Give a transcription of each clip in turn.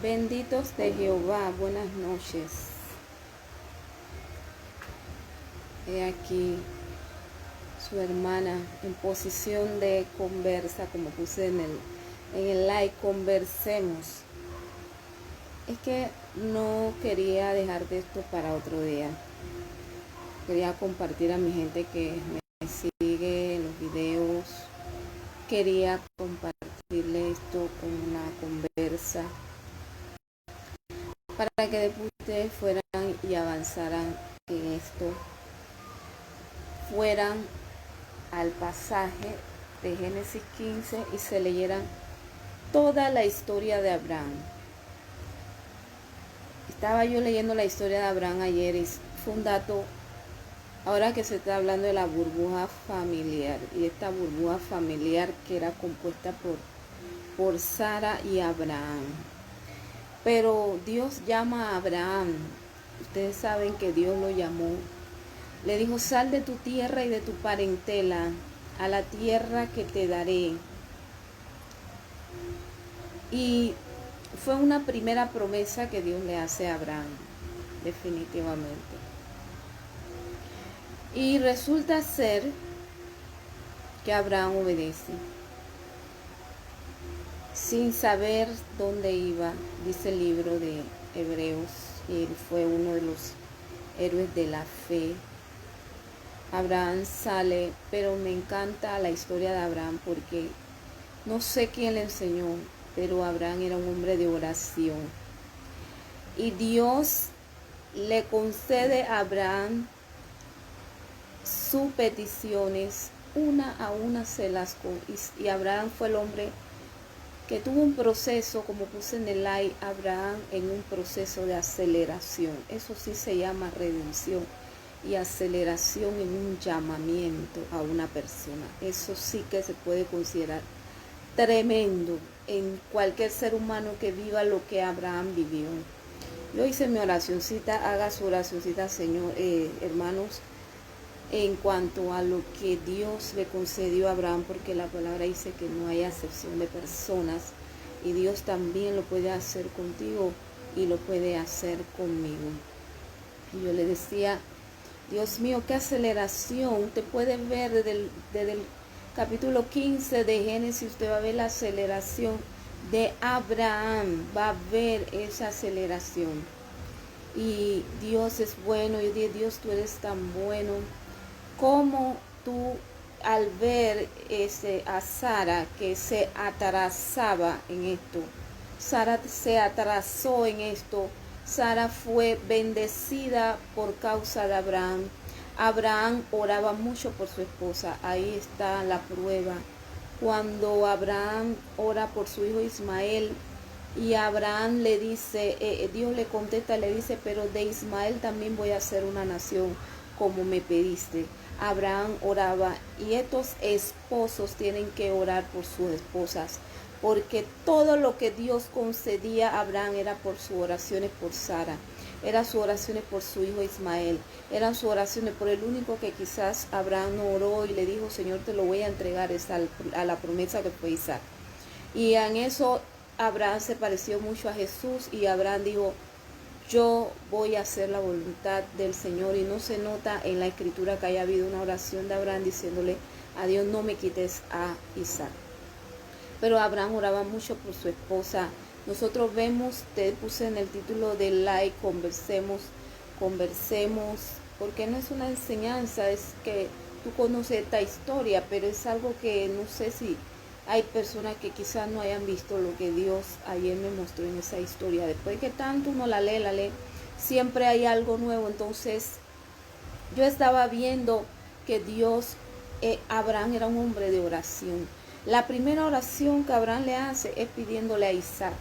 Benditos de Jehová, buenas noches. He aquí su hermana en posición de conversa, como puse en el like, conversemos. Es que no quería dejar de esto para otro día. Quería compartir a mi gente que me sigue en los videos. Quería compartirle esto con una conversa para que después ustedes fueran y avanzaran en esto, fueran al pasaje de Génesis 15 y se leyeran toda la historia de Abraham. Estaba yo leyendo la historia de Abraham ayer y fue un dato, ahora que se está hablando de la burbuja familiar, y esta burbuja familiar que era compuesta por Sara y Abraham. Pero Dios llama a Abraham. Ustedes saben que Dios lo llamó. Le dijo: sal de tu tierra y de tu parentela a la tierra que te daré. Y fue una primera promesa que Dios le hace a Abraham, definitivamente. Y resulta ser que Abraham obedece, sin saber dónde iba. Dice el libro de Hebreos, y él fue uno de los héroes de la fe. Abraham sale, pero me encanta la historia de Abraham porque no sé quién le enseñó, pero Abraham era un hombre de oración. Y Dios le concede a Abraham sus peticiones, una a una se las y Abraham fue el hombre que tuvo un proceso, como puse en el like, Abraham en un proceso de aceleración. Eso sí se llama redención y aceleración en un llamamiento a una persona. Eso sí que se puede considerar tremendo en cualquier ser humano que viva lo que Abraham vivió. Yo hice mi oracioncita, haga su oracioncita, Señor, hermanos, en cuanto a lo que Dios le concedió a Abraham, porque la palabra dice que no hay acepción de personas, y Dios también lo puede hacer contigo y lo puede hacer conmigo. Y yo le decía: Dios mío, qué aceleración. Usted puede ver desde el capítulo 15 de Génesis, usted va a ver la aceleración de Abraham, va a ver esa aceleración. Y Dios es bueno. Yo dije: Dios, tú eres tan bueno. Como tú, al ver a Sara que se atrasaba en esto, Sara se atrasó en esto, Sara fue bendecida por causa de Abraham. Abraham oraba mucho por su esposa. Ahí está la prueba. Cuando Abraham ora por su hijo Ismael, y Abraham le dice, Dios le contesta, le dice: pero de Ismael también voy a hacer una nación, como me pediste. Abraham oraba, y estos esposos tienen que orar por sus esposas, porque todo lo que Dios concedía a Abraham era por sus oraciones por Sara, eran sus oraciones por su hijo Ismael, eran sus oraciones por el único que quizás Abraham no oró y le dijo: Señor, te lo voy a entregar, a la promesa que fue Isaac. Y en eso Abraham se pareció mucho a Jesús, y Abraham dijo: yo voy a hacer la voluntad del Señor. Y no se nota en la escritura que haya habido una oración de Abraham diciéndole a Dios: no me quites a Isaac. Pero Abraham oraba mucho por su esposa. Nosotros vemos, te puse en el título del like, conversemos, porque no es una enseñanza, es que tú conoces esta historia, pero es algo que no sé si hay personas que quizás no hayan visto lo que Dios ayer me mostró en esa historia. Después que tanto uno la lee, siempre hay algo nuevo. Entonces yo estaba viendo que Dios, Abraham era un hombre de oración. La primera oración que Abraham le hace es pidiéndole a Isaac.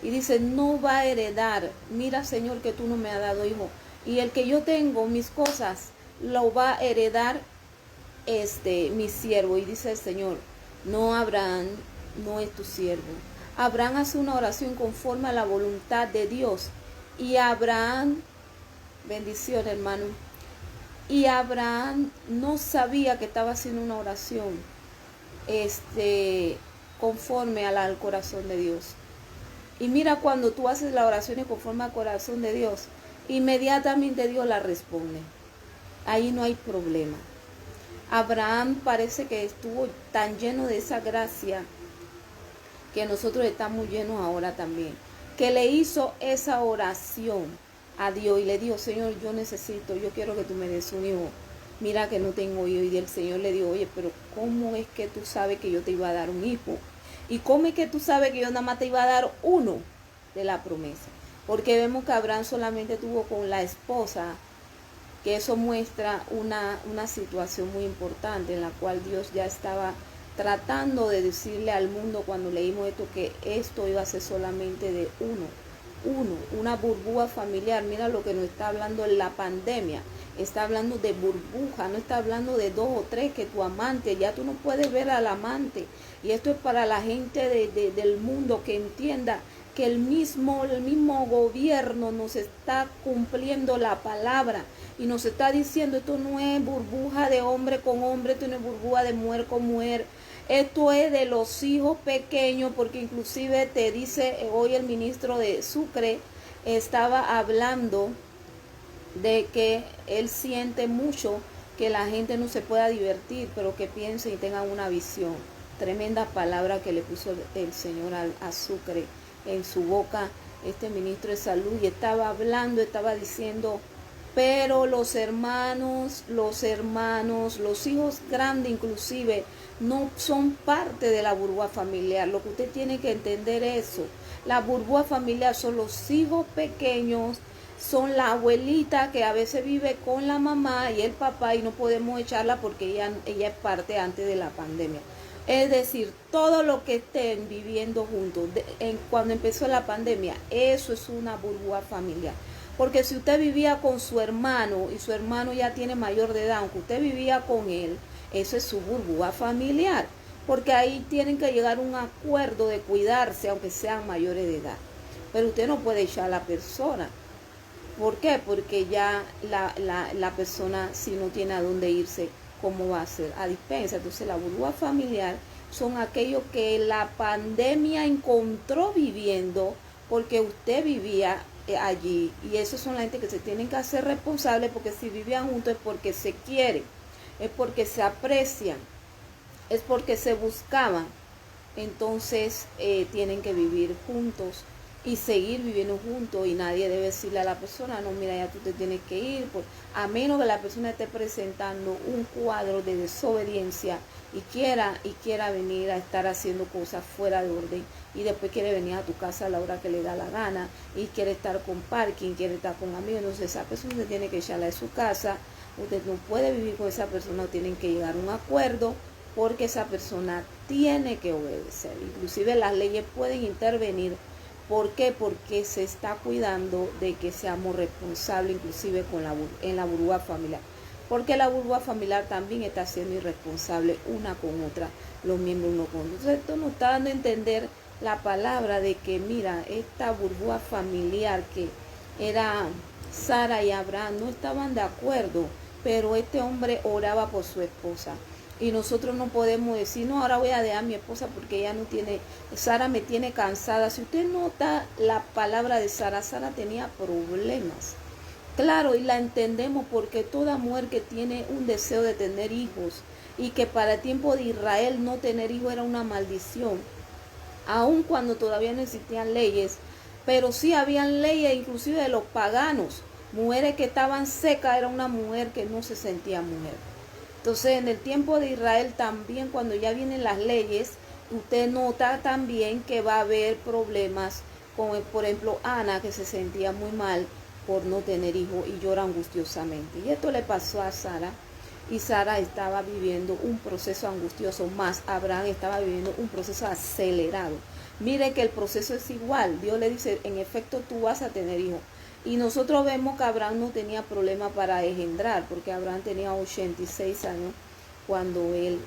Y dice: no va a heredar. Mira, Señor, que tú no me has dado hijo. Y el que yo tengo, mis cosas, lo va a heredar mi siervo. Y dice el Señor: no, Abraham, no es tu siervo. Abraham hace una oración conforme a la voluntad de Dios. Y Abraham, bendición, hermano. Y Abraham no sabía que estaba haciendo una oración conforme al corazón de Dios. Y mira, cuando tú haces las oraciones conforme al corazón de Dios, inmediatamente Dios la responde. Ahí no hay problema. Abraham parece que estuvo tan lleno de esa gracia que nosotros estamos llenos ahora también, que le hizo esa oración a Dios y le dijo: Señor, yo quiero que tú me des un hijo. Mira que no tengo hijo. Y el Señor le dijo: oye, pero ¿cómo es que tú sabes que yo te iba a dar un hijo? ¿Y cómo es que tú sabes que yo nada más te iba a dar uno de la promesa? Porque vemos que Abraham solamente tuvo con la esposa, que eso muestra una situación muy importante en la cual Dios ya estaba tratando de decirle al mundo cuando leímos esto, que esto iba a ser solamente de una burbuja familiar. Mira lo que nos está hablando en la pandemia. Está hablando de burbuja, no está hablando de 2 o 3, que tu amante, ya tú no puedes ver al amante. Y esto es para la gente del mundo, que entienda que el mismo gobierno nos está cumpliendo la palabra y nos está diciendo: esto no es burbuja de hombre con hombre, esto no es burbuja de mujer con mujer, esto es de los hijos pequeños, porque inclusive te dice hoy el ministro de Sucre estaba hablando de que él siente mucho que la gente no se pueda divertir, pero que piensen y tengan una visión. Tremenda palabra que le puso el Señor a Sucre en su boca, este ministro de salud, y estaba hablando, estaba diciendo: pero los hermanos, los hijos grandes inclusive, no son parte de la burbuja familiar. Lo que usted tiene que entender es eso. La burbuja familiar son los hijos pequeños, son la abuelita que a veces vive con la mamá y el papá y no podemos echarla porque ella es parte antes de la pandemia. Es decir, todo lo que estén viviendo juntos cuando empezó la pandemia, eso es una burbuja familiar. Porque si usted vivía con su hermano y su hermano ya tiene mayor de edad, aunque usted vivía con él, eso es su burbuja familiar. Porque ahí tienen que llegar a un acuerdo de cuidarse, aunque sean mayores de edad. Pero usted no puede echar a la persona. ¿Por qué? Porque ya la persona, si no tiene a dónde irse, ¿cómo va a ser? A dispensa. Entonces la burbuja familiar son aquellos que la pandemia encontró viviendo porque usted vivía allí. Y esos son la gente que se tienen que hacer responsables, porque si vivían juntos es porque se quieren, es porque se aprecian, es porque se buscaban. Entonces tienen que vivir juntos y seguir viviendo juntos, y nadie debe decirle a la persona: no, mira, ya tú te tienes que ir, a menos que la persona esté presentando un cuadro de desobediencia y quiera venir a estar haciendo cosas fuera de orden, y después quiere venir a tu casa a la hora que le da la gana y quiere estar con parking, quiere estar con amigos. Entonces esa persona se tiene que echarla de su casa. Usted no puede vivir con esa persona, tienen que llegar a un acuerdo, porque esa persona tiene que obedecer. Inclusive las leyes pueden intervenir. ¿Por qué? Porque se está cuidando de que seamos responsables, inclusive en la burbuja familiar. Porque la burbuja familiar también está siendo irresponsable una con otra, los miembros uno con otro. Entonces esto nos está dando a entender la palabra de que, mira, esta burbuja familiar que era Sara y Abraham, no estaban de acuerdo, pero este hombre oraba por su esposa. Y nosotros no podemos decir: no, ahora voy a dejar a mi esposa porque ella no tiene, Sara me tiene cansada. Si usted nota la palabra de Sara, Sara tenía problemas. Claro, y la entendemos, porque toda mujer que tiene un deseo de tener hijos, y que para el tiempo de Israel no tener hijos era una maldición, aun cuando todavía no existían leyes, pero sí habían leyes inclusive de los paganos. Mujeres que estaban secas era una mujer que no se sentía mujer. Entonces, en el tiempo de Israel también, cuando ya vienen las leyes, usted nota también que va a haber problemas con, por ejemplo, Ana, que se sentía muy mal por no tener hijo y llora angustiosamente. Y esto le pasó a Sara, y Sara estaba viviendo un proceso angustioso, más Abraham estaba viviendo un proceso acelerado. Mire que el proceso es igual. Dios le dice: en efecto, tú vas a tener hijo. Y nosotros vemos que Abraham no tenía problema para engendrar, porque Abraham tenía 86 años cuando él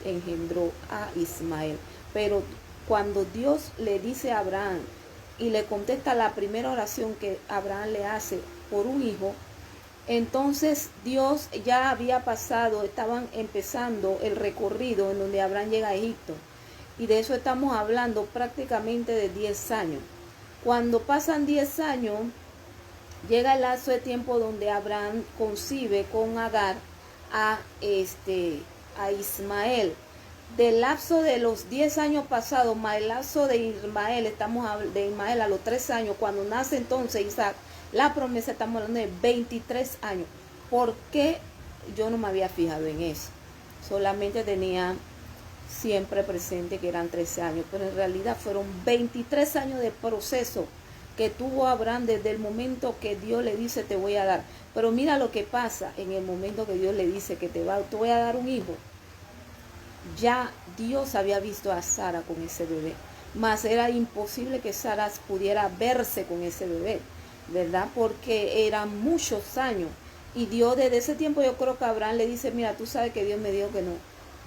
engendró a Ismael. Pero cuando Dios le dice a Abraham y le contesta la primera oración que Abraham le hace por un hijo, entonces Dios ya había pasado, estaban empezando el recorrido en donde Abraham llega a Egipto. Y de eso estamos hablando prácticamente de 10 años. Cuando pasan 10 años, llega el lapso de tiempo donde Abraham concibe con Agar a Ismael. Del lapso de los 10 años pasados, más el lapso de Ismael, de Ismael a los 3 años, cuando nace entonces Isaac, la promesa, estamos hablando de 23 años. ¿Por qué yo no me había fijado en eso? Solamente tenía siempre presente que eran 13 años, pero en realidad fueron 23 años de proceso que tuvo Abraham desde el momento que Dios le dice te voy a dar. Pero mira lo que pasa en el momento que Dios le dice que te voy a dar un hijo. Ya Dios había visto a Sara con ese bebé, mas era imposible que Sara pudiera verse con ese bebé, ¿verdad? Porque eran muchos años. Y Dios desde ese tiempo, yo creo que Abraham le dice, mira, tú sabes que Dios me dijo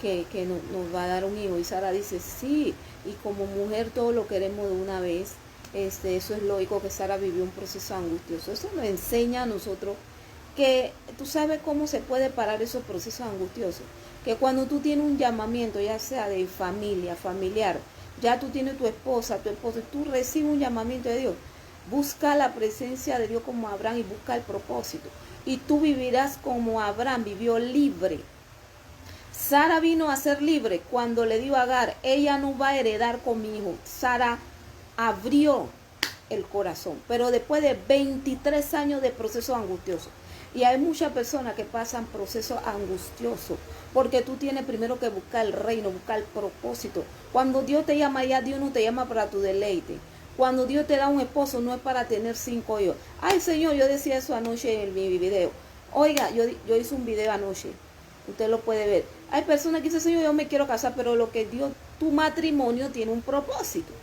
que nos va a dar un hijo. Y Sara dice, sí, y como mujer todo lo queremos de una vez. Eso es lógico que Sara vivió un proceso angustioso. Eso nos enseña a nosotros que tú sabes cómo se puede parar esos procesos angustiosos. Que cuando tú tienes un llamamiento, ya sea de familia, familiar, ya tú tienes tu esposa, tu esposo, tú recibes un llamamiento de Dios. Busca la presencia de Dios como Abraham y busca el propósito. Y tú vivirás como Abraham vivió, libre. Sara vino a ser libre cuando le dijo a Agar, ella no va a heredar con mi hijo. Sara abrió el corazón, pero después de 23 años de proceso angustioso. Y hay muchas personas que pasan procesos angustiosos, porque tú tienes primero que buscar el reino, buscar el propósito. Cuando Dios te llama, ya Dios no te llama para tu deleite. Cuando Dios te da un esposo, no es para tener 5 hijos. Ay, Señor, yo decía eso anoche en mi video. Oiga, yo hice un video anoche. Usted lo puede ver. Hay personas que dicen, Señor, yo me quiero casar, pero lo que Dios, tu matrimonio tiene un propósito.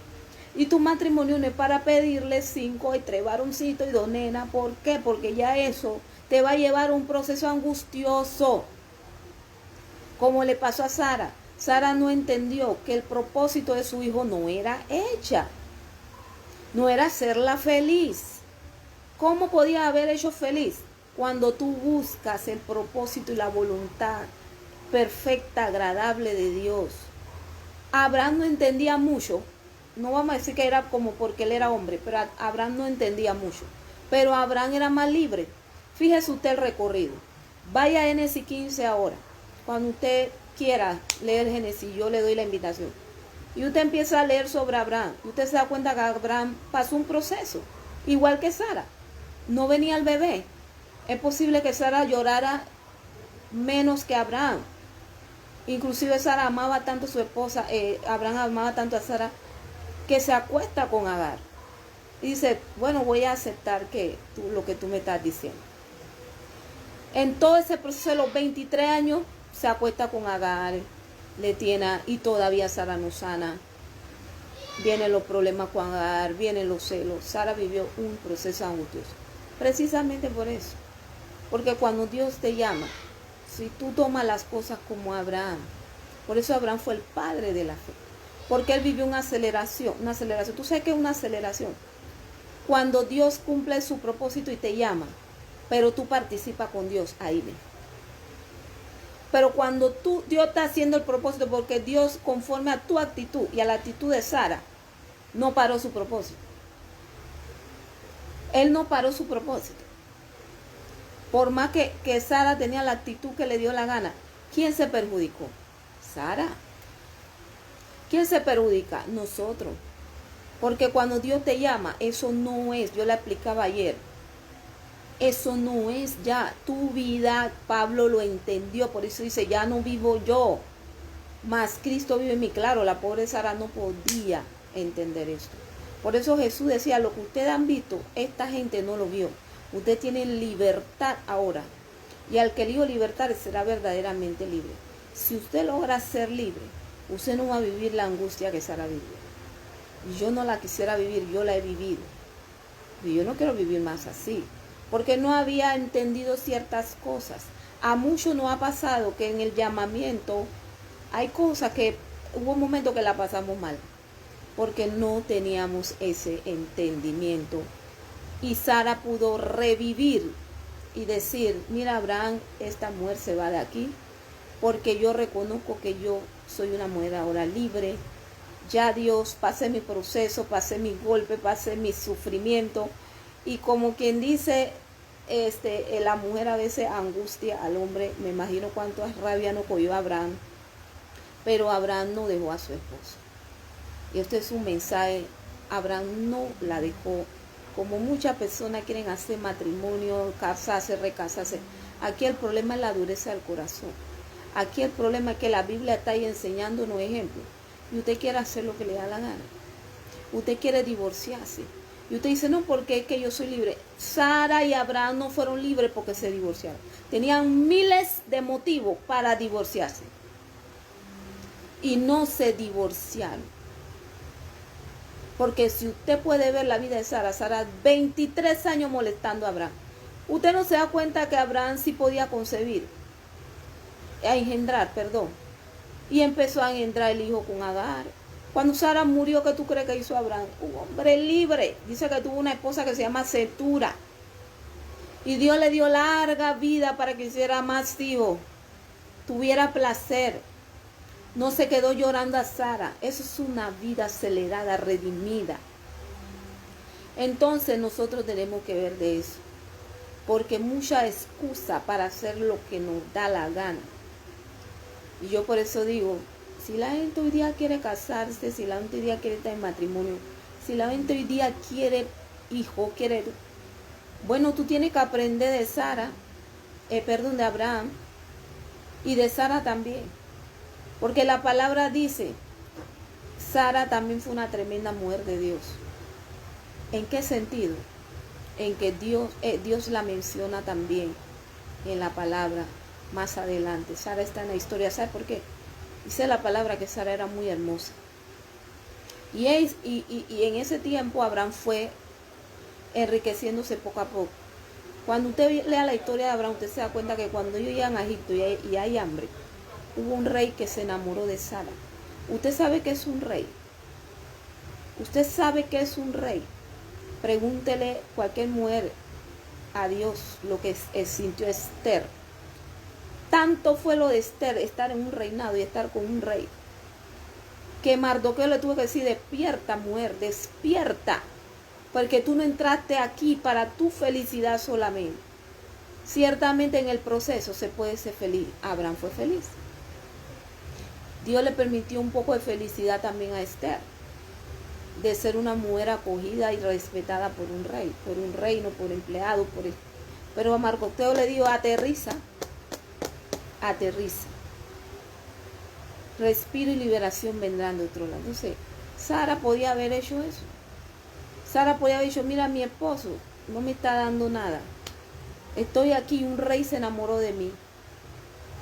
Y tu matrimonio no es para pedirle 5 y 3 varoncitos y 2 nenas. ¿Por qué? Porque ya eso te va a llevar a un proceso angustioso. Como le pasó a Sara. Sara no entendió que el propósito de su hijo no era ella. No era hacerla feliz. ¿Cómo podía haber hecho feliz? Cuando tú buscas el propósito y la voluntad perfecta, agradable de Dios. Abraham no entendía mucho. No vamos a decir que era como porque él era hombre, pero Abraham no entendía mucho. Pero Abraham era más libre. Fíjese usted el recorrido. Vaya a Génesis 15 ahora. Cuando usted quiera leer Génesis, yo le doy la invitación. Y usted empieza a leer sobre Abraham. Y usted se da cuenta que Abraham pasó un proceso. Igual que Sara. No venía el bebé. Es posible que Sara llorara menos que Abraham. Inclusive Sara amaba tanto a su esposa, Abraham amaba tanto a Sara, que se acuesta con Agar. Y dice, bueno, voy a aceptar lo que tú me estás diciendo. En todo ese proceso de los 23 años, se acuesta con Agar, le tiene, y todavía Sara no sana. Vienen los problemas con Agar, vienen los celos. Sara vivió un proceso angustioso. Precisamente por eso. Porque cuando Dios te llama, si tú tomas las cosas como Abraham, por eso Abraham fue el padre de la fe. Porque él vivió una aceleración. ¿Tú sabes qué es una aceleración? Cuando Dios cumple su propósito y te llama, pero tú participas con Dios, ahí ven. Pero cuando Dios está haciendo el propósito, porque Dios, conforme a tu actitud y a la actitud de Sara, no paró su propósito. Él no paró su propósito. Por más que Sara tenía la actitud que le dio la gana, ¿quién se perjudicó? Sara. ¿Quién se perjudica? Nosotros. Porque cuando Dios te llama, eso no es, yo le explicaba ayer, eso no es ya tu vida. Pablo lo entendió, por eso dice, ya no vivo yo, mas Cristo vive en mí. Claro, la pobre Sara no podía entender esto. Por eso Jesús decía, lo que ustedes han visto, esta gente no lo vio. Usted tiene libertad ahora. Y al que el Hijo libertar será verdaderamente libre. Si usted logra ser libre, usted no va a vivir la angustia que Sara vivió. Yo no la quisiera vivir, yo la he vivido. Y yo no quiero vivir más así. Porque no había entendido ciertas cosas. A muchos nos ha pasado que en el llamamiento hay cosas que hubo un momento que la pasamos mal. Porque no teníamos ese entendimiento. Y Sara pudo revivir y decir, mira Abraham, esta mujer se va de aquí. Porque yo reconozco que yo soy una mujer ahora libre. Ya Dios, pasé mi proceso, pasé mi golpe, pasé mi sufrimiento. Y como quien dice, la mujer a veces angustia al hombre. Me imagino cuánto rabia no cogió Abraham. Pero Abraham no dejó a su esposa. Y este es un mensaje. Abraham no la dejó. Como muchas personas quieren hacer matrimonio, casarse, recasarse. Aquí el problema es la dureza del corazón. Aquí el problema es que la Biblia está ahí enseñándonos ejemplos. Y usted quiere hacer lo que le da la gana. Usted quiere divorciarse. Y usted dice, no, porque es que yo soy libre. Sara y Abraham no fueron libres porque se divorciaron. Tenían miles de motivos para divorciarse. Y no se divorciaron. Porque si usted puede ver la vida de Sara, 23 años molestando a Abraham. Usted no se da cuenta que Abraham sí podía concebir, engendrar. Y empezó a engendrar el hijo con Agar. Cuando Sara murió, ¿qué tú crees que hizo Abraham? Un hombre libre. Dice que tuvo una esposa que se llama Cetura. Y Dios le dio larga vida para que hiciera más hijos, tuviera placer. No se quedó llorando a Sara. Eso es una vida acelerada, redimida. Entonces nosotros tenemos que ver de eso. Porque mucha excusa para hacer lo que nos da la gana. Y yo por eso digo, si la gente hoy día quiere casarse, si la gente hoy día quiere estar en matrimonio, si la gente hoy día quiere hijo, quiere... Bueno, tú tienes que aprender de Sara, de Abraham y de Sara también. Porque la palabra dice, Sara también fue una tremenda mujer de Dios. ¿En qué sentido? En que Dios la menciona también en la palabra más adelante. Sara está en la historia. ¿Sabe por qué? Dice la palabra que Sara era muy hermosa. Y en ese tiempo Abraham fue enriqueciéndose poco a poco. Cuando usted lea la historia de Abraham, usted se da cuenta que cuando ellos llegan a Egipto y hay hambre, hubo un rey que se enamoró de Sara. ¿Usted sabe qué es un rey? ¿Usted sabe qué es un rey? Pregúntele cualquier mujer a Dios lo que sintió Esther. Tanto fue lo de Esther, estar en un reinado y estar con un rey, que Mardoqueo le tuvo que decir, despierta mujer, despierta, porque tú no entraste aquí para tu felicidad solamente. Ciertamente en el proceso se puede ser feliz. Abraham fue feliz. Dios le permitió un poco de felicidad también a Esther, de ser una mujer acogida y respetada por un rey, por un reino, por empleado, pero a Mardoqueo le dijo, aterriza. Respiro y liberación vendrán de otro lado. Entonces, Sara podía haber hecho eso. Sara podía haber dicho, mira, mi esposo no me está dando nada. Estoy aquí, un rey se enamoró de mí.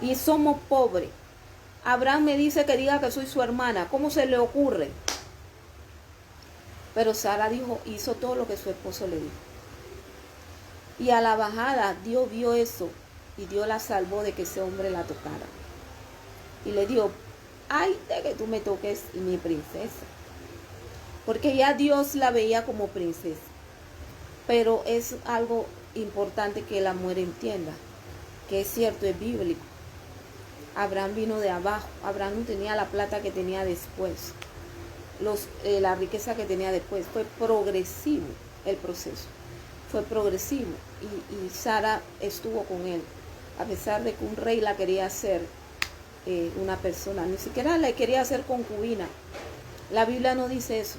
Y somos pobres. Abraham me dice que diga que soy su hermana. ¿Cómo se le ocurre? Pero Sara hizo todo lo que su esposo le dijo. Y a la bajada, Dios vio eso. Y Dios la salvó de que ese hombre la tocara. Y le dijo, ay de que tú me toques mi princesa. Porque ya Dios la veía como princesa. Pero es algo importante que la mujer entienda. Que es cierto, es bíblico. Abraham vino de abajo. Abraham no tenía la plata que tenía después. La riqueza que tenía después. Fue progresivo el proceso. Fue progresivo. Y Sara estuvo con él. A pesar de que un rey la quería hacer una persona, ni siquiera la quería hacer concubina. La Biblia no dice eso.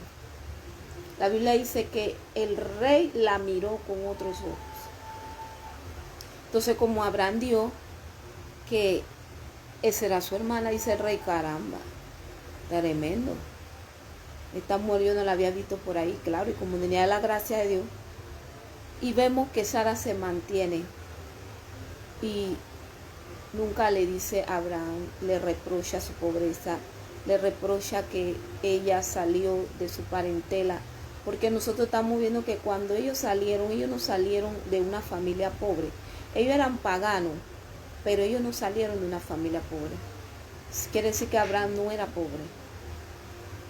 La Biblia dice que el rey la miró con otros ojos. Entonces, como Abraham dio que esa era su hermana, dice el rey, caramba, tremendo. Esta mujer yo no la había visto por ahí, claro, y como tenía la gracia de Dios. Y vemos que Sara se mantiene. Y nunca le dice a Abraham, le reprocha su pobreza, le reprocha que ella salió de su parentela, porque nosotros estamos viendo que cuando ellos no salieron de una familia pobre. Ellos eran paganos, pero ellos no salieron de una familia pobre. Quiere decir que Abraham no era pobre.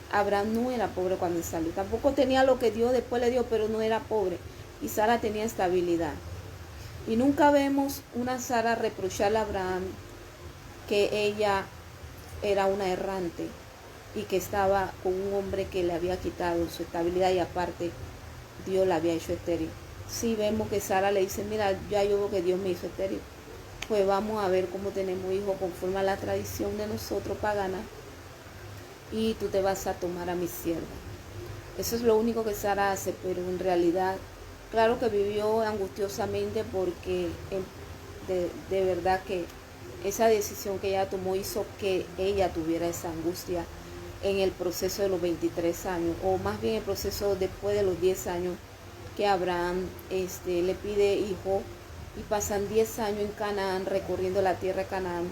Abraham no era pobre cuando salió. Tampoco tenía lo que Dios después le dio, pero no era pobre. Y Sara tenía estabilidad. Y nunca vemos una Sara reprocharle a Abraham que ella era una errante y que estaba con un hombre que le había quitado su estabilidad y aparte Dios la había hecho estéril. Sí vemos que Sara le dice, mira, ya yo veo que Dios me hizo estéril, pues vamos a ver cómo tenemos hijos conforme a la tradición de nosotros pagana y tú te vas a tomar a mi sierva. Eso es lo único que Sara hace, pero en realidad, claro que vivió angustiosamente porque de verdad que esa decisión que ella tomó hizo que ella tuviera esa angustia en el proceso de los 23 años, o más bien el proceso después de los 10 años que Abraham le pide hijo y pasan 10 años en Canaán recorriendo la tierra de Canaán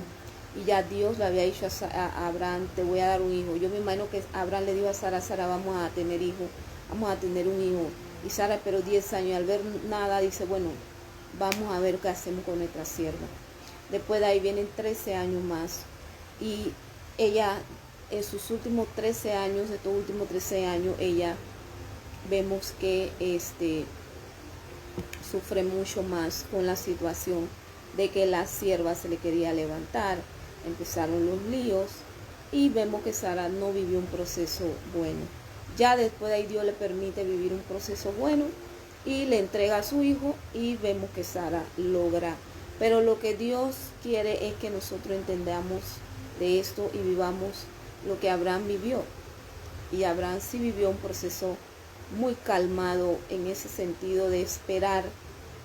y ya Dios le había dicho a Abraham, te voy a dar un hijo. Yo me imagino que Abraham le dijo a Sara, Sara, vamos a tener hijo, vamos a tener un hijo. Y Sara esperó 10 años y al ver nada dice, bueno, vamos a ver qué hacemos con nuestra sierva. Después de ahí vienen 13 años más y ella en sus últimos 13 años, estos últimos 13 años, ella vemos que sufre mucho más con la situación de que la sierva se le quería levantar, empezaron los líos y vemos que Sara no vivió un proceso bueno. Ya después de ahí Dios le permite vivir un proceso bueno y le entrega a su hijo y vemos que Sara logra. Pero lo que Dios quiere es que nosotros entendamos de esto y vivamos lo que Abraham vivió. Y Abraham sí vivió un proceso muy calmado en ese sentido de esperar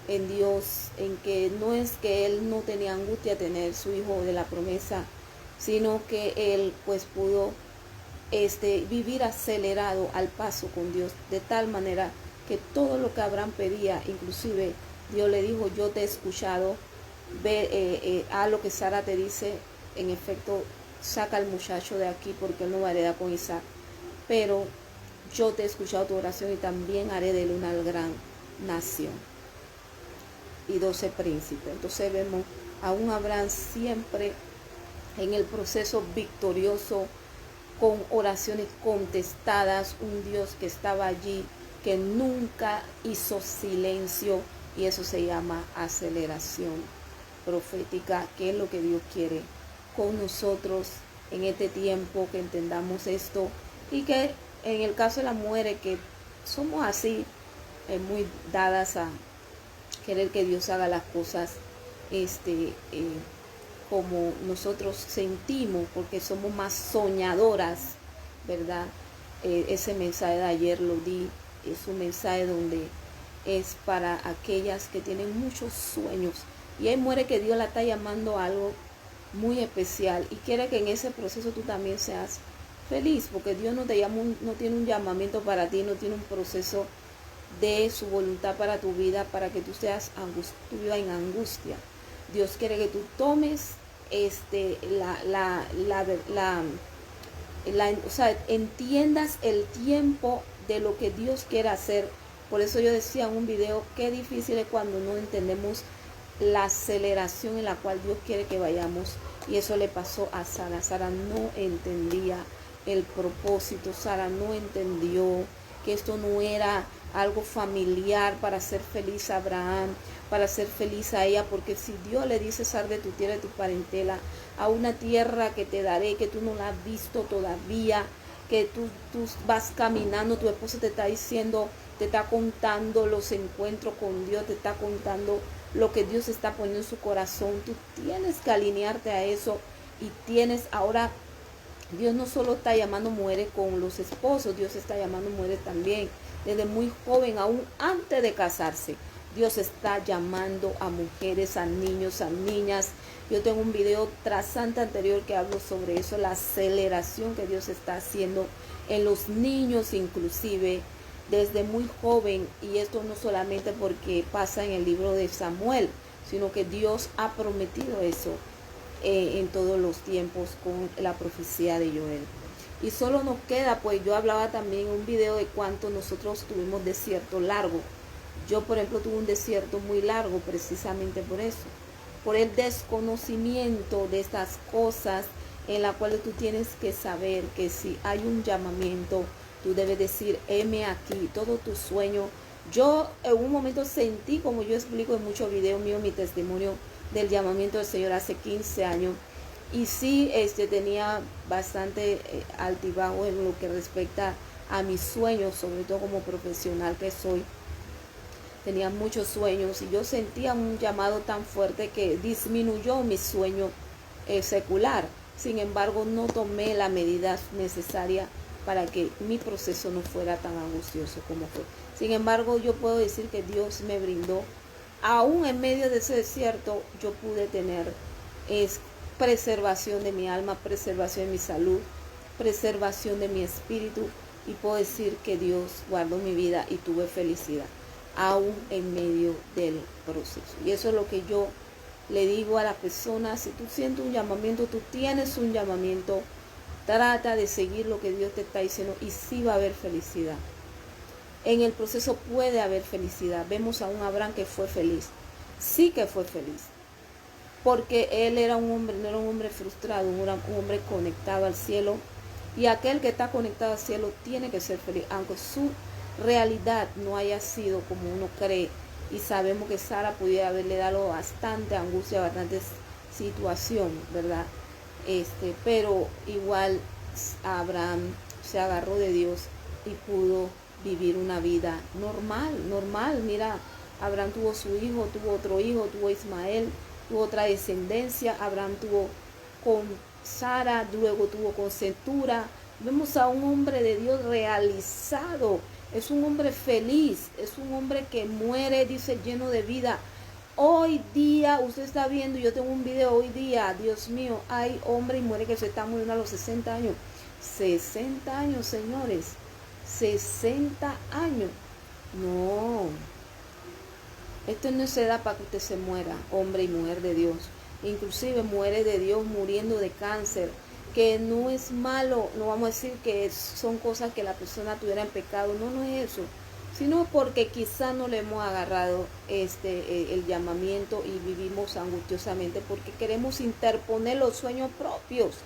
en Dios, en que no es que él no tenía angustia tener su hijo de la promesa, sino que él pues pudo vivir acelerado al paso con Dios, de tal manera que todo lo que Abraham pedía, inclusive Dios le dijo, yo te he escuchado, ve a lo que Sara te dice, en efecto, saca al muchacho de aquí porque él no va a heredar con Isaac, pero yo te he escuchado tu oración y también haré de él una gran nación y 12 príncipes. Entonces vemos a un Abraham siempre en el proceso victorioso, con oraciones contestadas, un Dios que estaba allí, que nunca hizo silencio, y eso se llama aceleración profética, que es lo que Dios quiere con nosotros en este tiempo, que entendamos esto y que en el caso de las mujeres que somos así, muy dadas a querer que Dios haga las cosas como nosotros sentimos, porque somos más soñadoras, ¿verdad? Ese mensaje de ayer lo di, es un mensaje donde es para aquellas que tienen muchos sueños y hay mujeres que Dios la está llamando a algo muy especial y quiere que en ese proceso tú también seas feliz, porque Dios no te llama, no tiene un llamamiento para ti, no tiene un proceso de su voluntad para tu vida, para que tú seas tú vivas en angustia. Dios quiere que tú tomes o sea, entiendas el tiempo de lo que Dios quiere hacer. Por eso yo decía en un video, qué difícil es cuando no entendemos la aceleración en la cual Dios quiere que vayamos. Y eso le pasó a Sara. Sara no entendía el propósito. Sara no entendió que esto no era algo familiar para hacer feliz a Abraham, para hacer feliz a ella, porque si Dios le dice, sal de tu tierra y tu parentela a una tierra que te daré, que tú no la has visto todavía, que tú vas caminando, tu esposo te está diciendo, te está contando los encuentros con Dios, te está contando lo que Dios está poniendo en su corazón, tú tienes que alinearte a eso y tienes ahora. Dios no solo está llamando mujeres con los esposos, Dios está llamando mujeres también desde muy joven, aún antes de casarse. Dios está llamando a mujeres, a niños, a niñas. Yo tengo un video trasante anterior que hablo sobre eso, la aceleración que Dios está haciendo en los niños inclusive, desde muy joven. Y esto no solamente porque pasa en el libro de Samuel, sino que Dios ha prometido eso en todos los tiempos con la profecía de Joel. Y solo nos queda, pues yo hablaba también en un video de cuánto nosotros tuvimos desierto largo. Yo, por ejemplo, tuve un desierto muy largo precisamente por eso, por el desconocimiento de estas cosas en la cual tú tienes que saber que si hay un llamamiento, tú debes decir, heme aquí, todo tu sueño. Yo en un momento sentí, como yo explico en muchos videos míos, mi testimonio del llamamiento del Señor hace 15 años, Y sí, tenía bastante altibajo en lo que respecta a mis sueños, sobre todo como profesional que soy. Tenía muchos sueños y yo sentía un llamado tan fuerte que disminuyó mi sueño secular. Sin embargo, no tomé la medida necesaria para que mi proceso no fuera tan angustioso como fue. Sin embargo, yo puedo decir que Dios me brindó, aún en medio de ese desierto, yo pude tener preservación de mi alma, preservación de mi salud, preservación de mi espíritu, y puedo decir que Dios guardó mi vida y tuve felicidad aún en medio del proceso. Y eso es lo que yo le digo a las personas: si tú sientes un llamamiento, tú tienes un llamamiento, trata de seguir lo que Dios te está diciendo y sí va a haber felicidad. En el proceso puede haber felicidad. Vemos a un Abraham que fue feliz, sí que fue feliz, porque él era un hombre, no era un hombre frustrado, un hombre conectado al cielo, y aquel que está conectado al cielo tiene que ser feliz, aunque su realidad no haya sido como uno cree. Y sabemos que Sara pudiera haberle dado bastante angustia, bastante situación, ¿verdad? Pero igual Abraham se agarró de Dios y pudo vivir una vida normal. Mira, Abraham tuvo su hijo, tuvo otro hijo, tuvo Ismael, tuvo otra descendencia. Abraham tuvo con Sara, luego tuvo con Centura. Vemos a un hombre de Dios realizado. Es un hombre feliz, es un hombre que muere, dice, lleno de vida. Hoy día, usted está viendo, yo tengo un video hoy día, Dios mío, hay hombres y mujeres que se están muriendo a los 60 años. 60 años, señores. 60 años. No. Esto no es edad para que usted se muera, hombre y mujer de Dios. Inclusive mujeres de Dios muriendo de cáncer, que no es malo, no vamos a decir que son cosas que la persona tuviera en pecado, no es eso, sino porque quizá no le hemos agarrado el llamamiento y vivimos angustiosamente porque queremos interponer los sueños propios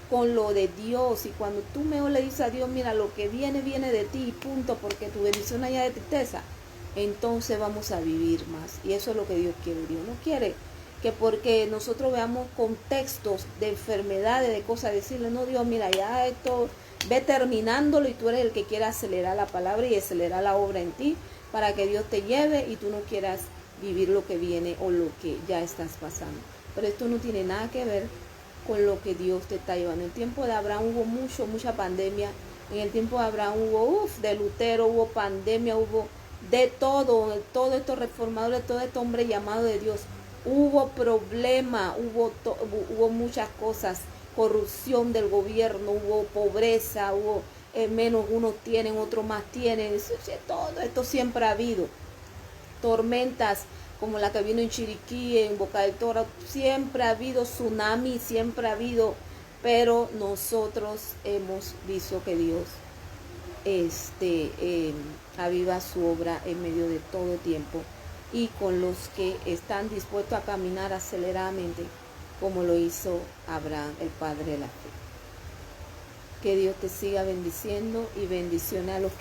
con lo de Dios. Y cuando tú mejor le dices a Dios: mira, lo que viene de ti, punto, porque tu bendición allá de tristeza, entonces vamos a vivir más. Y eso es lo que Dios quiere. Dios no quiere que porque nosotros veamos contextos de enfermedades, de cosas, decirle: no, Dios, mira, ya esto, ve terminándolo, y tú eres el que quiere acelerar la palabra y acelerar la obra en ti para que Dios te lleve y tú no quieras vivir lo que viene o lo que ya estás pasando. Pero esto no tiene nada que ver con lo que Dios te está llevando. En el tiempo de Abraham hubo mucha pandemia. En el tiempo de Abraham hubo de Lutero, hubo pandemia, hubo de todo estos reformadores, todo este hombre llamado de Dios. Hubo problema, hubo muchas cosas, corrupción del gobierno, hubo pobreza, hubo menos unos tienen, otros más tienen. Todo esto siempre ha habido. Tormentas como la que vino en Chiriquí, en Boca del Toro, siempre ha habido tsunami, siempre ha habido, pero nosotros hemos visto que Dios aviva su obra en medio de todo tiempo, y con los que están dispuestos a caminar aceleradamente como lo hizo Abraham, el padre de la fe. Que Dios te siga bendiciendo y bendiciones a los que